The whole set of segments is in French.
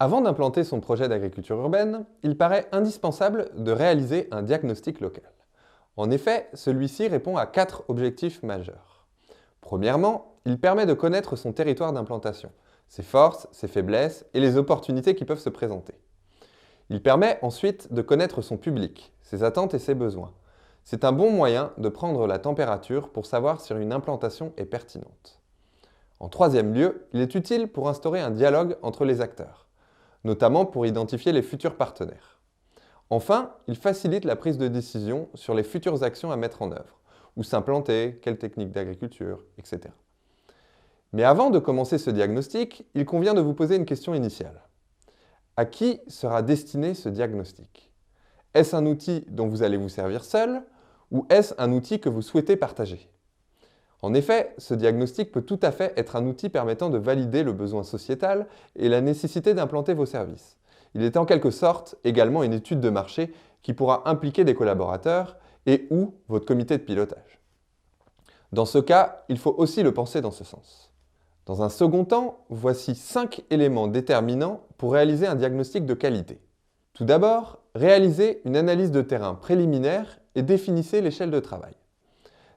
Avant d'implanter son projet d'agriculture urbaine, il paraît indispensable de réaliser un diagnostic local. En effet, celui-ci répond à 4 objectifs majeurs. Premièrement, il permet de connaître son territoire d'implantation, ses forces, ses faiblesses et les opportunités qui peuvent se présenter. Il permet ensuite de connaître son public, ses attentes et ses besoins. C'est un bon moyen de prendre la température pour savoir si une implantation est pertinente. En troisième lieu, il est utile pour instaurer un dialogue entre les acteurs, notamment pour identifier les futurs partenaires. Enfin, il facilite la prise de décision sur les futures actions à mettre en œuvre, où s'implanter, quelles techniques d'agriculture, etc. Mais avant de commencer ce diagnostic, il convient de vous poser une question initiale. À qui sera destiné ce diagnostic? Est-ce un outil dont vous allez vous servir seul, ou est-ce un outil que vous souhaitez partager? En effet, ce diagnostic peut tout à fait être un outil permettant de valider le besoin sociétal et la nécessité d'implanter vos services. Il est en quelque sorte également une étude de marché qui pourra impliquer des collaborateurs et ou votre comité de pilotage. Dans ce cas, il faut aussi le penser dans ce sens. Dans un second temps, voici 5 éléments déterminants pour réaliser un diagnostic de qualité. Tout d'abord, réalisez une analyse de terrain préliminaire et définissez l'échelle de travail.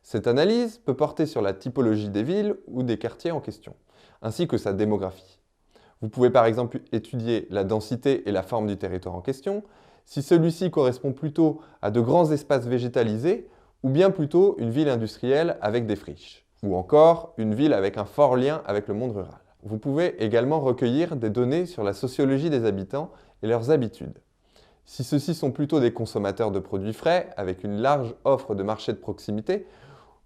Cette analyse peut porter sur la typologie des villes ou des quartiers en question, ainsi que sa démographie. Vous pouvez par exemple étudier la densité et la forme du territoire en question, si celui-ci correspond plutôt à de grands espaces végétalisés ou bien plutôt une ville industrielle avec des friches, ou encore une ville avec un fort lien avec le monde rural. Vous pouvez également recueillir des données sur la sociologie des habitants et leurs habitudes. Si ceux-ci sont plutôt des consommateurs de produits frais avec une large offre de marchés de proximité,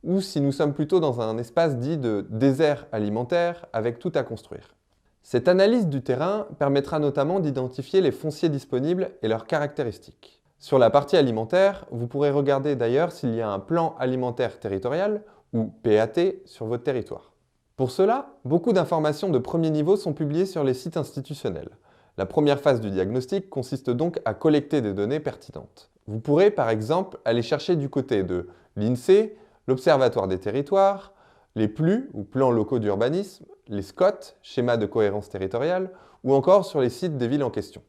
ou si nous sommes plutôt dans un espace dit de désert alimentaire avec tout à construire. Cette analyse du terrain permettra notamment d'identifier les fonciers disponibles et leurs caractéristiques. Sur la partie alimentaire, vous pourrez regarder d'ailleurs s'il y a un plan alimentaire territorial, ou PAT, sur votre territoire. Pour cela, beaucoup d'informations de premier niveau sont publiées sur les sites institutionnels. La première phase du diagnostic consiste donc à collecter des données pertinentes. Vous pourrez par exemple aller chercher du côté de l'INSEE, l'Observatoire des territoires, les PLU, ou plans locaux d'urbanisme, les SCOT, schémas de cohérence territoriale, ou encore sur les sites des villes en question.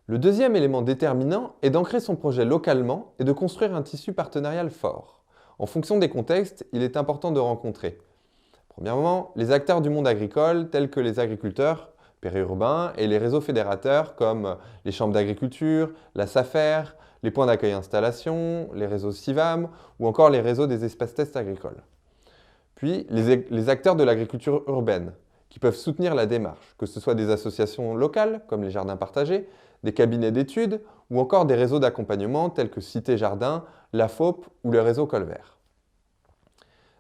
Le deuxième élément déterminant est d'ancrer son projet localement et de construire un tissu partenarial fort. En fonction des contextes, il est important de rencontrer, premièrement, les acteurs du monde agricole tels que les agriculteurs périurbains et les réseaux fédérateurs comme les chambres d'agriculture, la SAFER, les points d'accueil-installation, les réseaux CIVAM ou encore les réseaux des espaces tests agricoles. Puis, les acteurs de l'agriculture urbaine qui peuvent soutenir la démarche, que ce soit des associations locales comme les jardins partagés, des cabinets d'études ou encore des réseaux d'accompagnement tels que Cité Jardin, la FOP ou le réseau Colvert.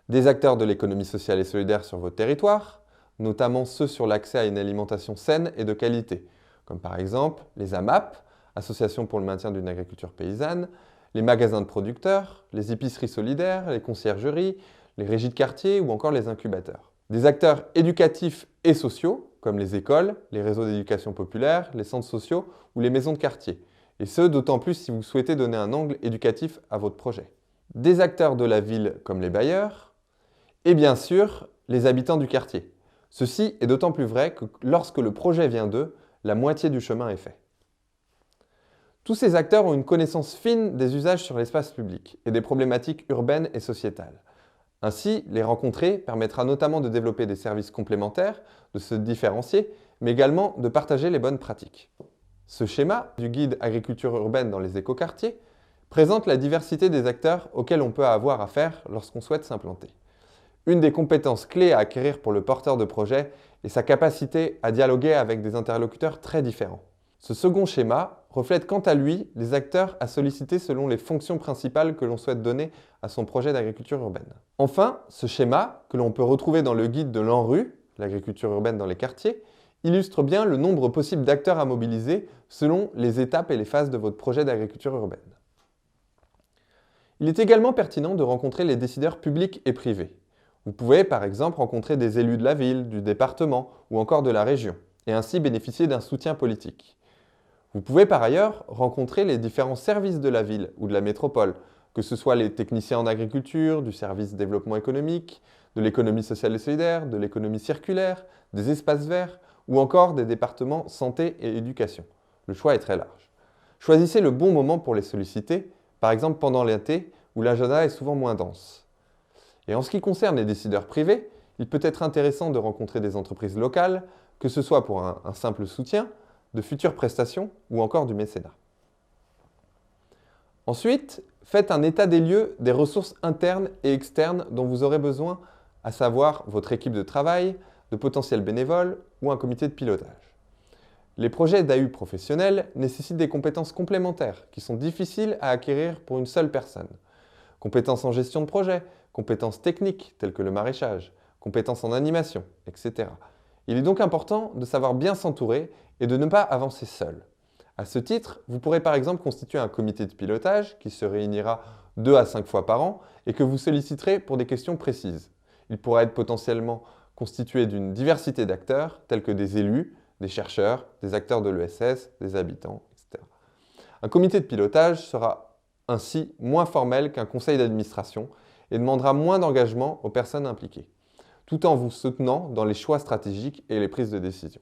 Des acteurs de l'économie sociale et solidaire sur votre territoire, notamment ceux sur l'accès à une alimentation saine et de qualité, comme par exemple les AMAP, Associations pour le maintien d'une agriculture paysanne, les magasins de producteurs, les épiceries solidaires, les conciergeries, les régies de quartier ou encore les incubateurs. Des acteurs éducatifs et sociaux, comme les écoles, les réseaux d'éducation populaire, les centres sociaux ou les maisons de quartier, et ce d'autant plus si vous souhaitez donner un angle éducatif à votre projet. Des acteurs de la ville comme les bailleurs, et bien sûr, les habitants du quartier. Ceci est d'autant plus vrai que lorsque le projet vient d'eux, la moitié du chemin est fait. Tous ces acteurs ont une connaissance fine des usages sur l'espace public et des problématiques urbaines et sociétales. Ainsi, les rencontrer permettra notamment de développer des services complémentaires, de se différencier, mais également de partager les bonnes pratiques. Ce schéma du guide agriculture urbaine dans les écoquartiers présente la diversité des acteurs auxquels on peut avoir affaire lorsqu'on souhaite s'implanter. Une des compétences clés à acquérir pour le porteur de projet est sa capacité à dialoguer avec des interlocuteurs très différents. Ce second schéma reflète quant à lui les acteurs à solliciter selon les fonctions principales que l'on souhaite donner à son projet d'agriculture urbaine. Enfin, ce schéma, que l'on peut retrouver dans le guide de l'ANRU, l'agriculture urbaine dans les quartiers, illustre bien le nombre possible d'acteurs à mobiliser selon les étapes et les phases de votre projet d'agriculture urbaine. Il est également pertinent de rencontrer les décideurs publics et privés. Vous pouvez par exemple rencontrer des élus de la ville, du département ou encore de la région, et ainsi bénéficier d'un soutien politique. Vous pouvez par ailleurs rencontrer les différents services de la ville ou de la métropole, que ce soit les techniciens en agriculture, du service développement économique, de l'économie sociale et solidaire, de l'économie circulaire, des espaces verts ou encore des départements santé et éducation. Le choix est très large. Choisissez le bon moment pour les solliciter, par exemple pendant l'été où l'agenda est souvent moins dense. Et en ce qui concerne les décideurs privés, il peut être intéressant de rencontrer des entreprises locales, que ce soit pour un simple soutien, de futures prestations ou encore du mécénat. Ensuite, faites un état des lieux des ressources internes et externes dont vous aurez besoin, à savoir votre équipe de travail, de potentiels bénévoles ou un comité de pilotage. Les projets d'AU professionnels nécessitent des compétences complémentaires qui sont difficiles à acquérir pour une seule personne. Compétences en gestion de projet, compétences techniques telles que le maraîchage, compétences en animation, etc. Il est donc important de savoir bien s'entourer et de ne pas avancer seul. À ce titre, vous pourrez par exemple constituer un comité de pilotage qui se réunira 2 à 5 fois par an et que vous solliciterez pour des questions précises. Il pourra être potentiellement constitué d'une diversité d'acteurs tels que des élus, des chercheurs, des acteurs de l'ESS, des habitants, etc. Un comité de pilotage sera ainsi moins formel qu'un conseil d'administration et demandera moins d'engagement aux personnes impliquées, tout en vous soutenant dans les choix stratégiques et les prises de décision.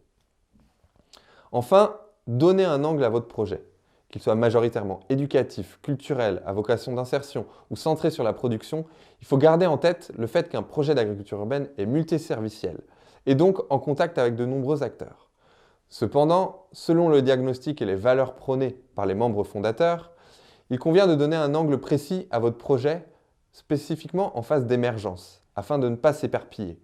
Enfin, donnez un angle à votre projet, qu'il soit majoritairement éducatif, culturel, à vocation d'insertion ou centré sur la production. Il faut garder en tête le fait qu'un projet d'agriculture urbaine est multiserviciel et donc en contact avec de nombreux acteurs. Cependant, selon le diagnostic et les valeurs prônées par les membres fondateurs, il convient de donner un angle précis à votre projet, spécifiquement en phase d'émergence, afin de ne pas s'éparpiller.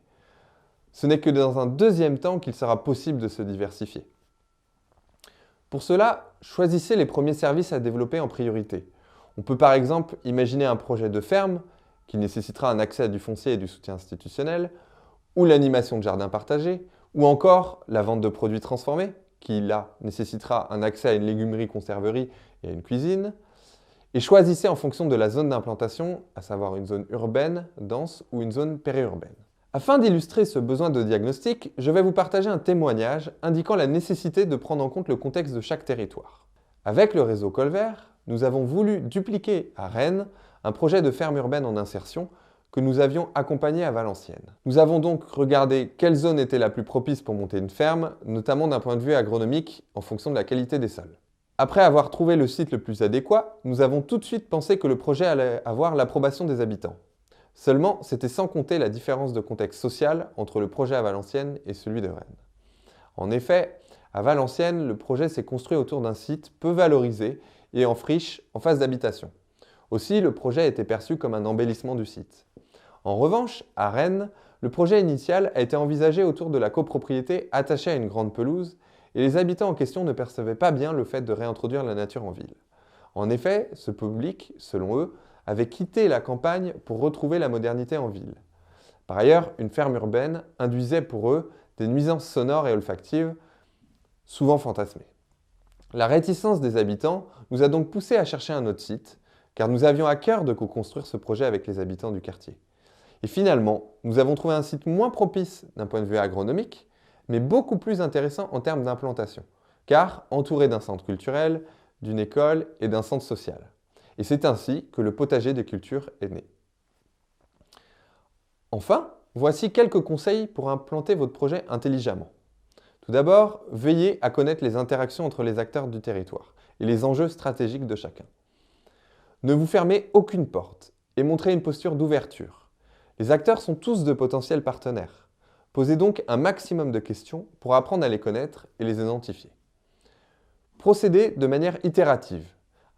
Ce n'est que dans un deuxième temps qu'il sera possible de se diversifier. Pour cela, choisissez les premiers services à développer en priorité. On peut par exemple imaginer un projet de ferme qui nécessitera un accès à du foncier et du soutien institutionnel, ou l'animation de jardins partagés, ou encore la vente de produits transformés, qui là nécessitera un accès à une légumerie-conserverie et à une cuisine. Et choisissez en fonction de la zone d'implantation, à savoir une zone urbaine, dense ou une zone périurbaine. Afin d'illustrer ce besoin de diagnostic, je vais vous partager un témoignage indiquant la nécessité de prendre en compte le contexte de chaque territoire. Avec le réseau Colvert, nous avons voulu dupliquer à Rennes un projet de ferme urbaine en insertion que nous avions accompagné à Valenciennes. Nous avons donc regardé quelle zone était la plus propice pour monter une ferme, notamment d'un point de vue agronomique en fonction de la qualité des sols. Après avoir trouvé le site le plus adéquat, nous avons tout de suite pensé que le projet allait avoir l'approbation des habitants. Seulement, c'était sans compter la différence de contexte social entre le projet à Valenciennes et celui de Rennes. En effet, à Valenciennes, le projet s'est construit autour d'un site peu valorisé et en friche en phase d'habitation. Aussi, le projet était perçu comme un embellissement du site. En revanche, à Rennes, le projet initial a été envisagé autour de la copropriété attachée à une grande pelouse et les habitants en question ne percevaient pas bien le fait de réintroduire la nature en ville. En effet, ce public, selon eux, avait quitté la campagne pour retrouver la modernité en ville. Par ailleurs, une ferme urbaine induisait pour eux des nuisances sonores et olfactives, souvent fantasmées. La réticence des habitants nous a donc poussé à chercher un autre site, car nous avions à cœur de co-construire ce projet avec les habitants du quartier. Et finalement, nous avons trouvé un site moins propice d'un point de vue agronomique, mais beaucoup plus intéressant en termes d'implantation, car entouré d'un centre culturel, d'une école et d'un centre social. Et c'est ainsi que le potager des cultures est né. Enfin, voici quelques conseils pour implanter votre projet intelligemment. Tout d'abord, veillez à connaître les interactions entre les acteurs du territoire et les enjeux stratégiques de chacun. Ne vous fermez aucune porte et montrez une posture d'ouverture. Les acteurs sont tous de potentiels partenaires. Posez donc un maximum de questions pour apprendre à les connaître et les identifier. Procédez de manière itérative.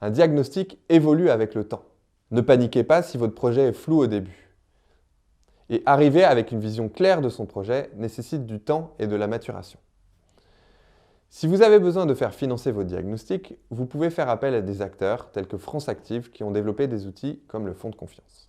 Un diagnostic évolue avec le temps. Ne paniquez pas si votre projet est flou au début. Et arriver avec une vision claire de son projet nécessite du temps et de la maturation. Si vous avez besoin de faire financer vos diagnostics, vous pouvez faire appel à des acteurs tels que France Active qui ont développé des outils comme le Fonds de confiance.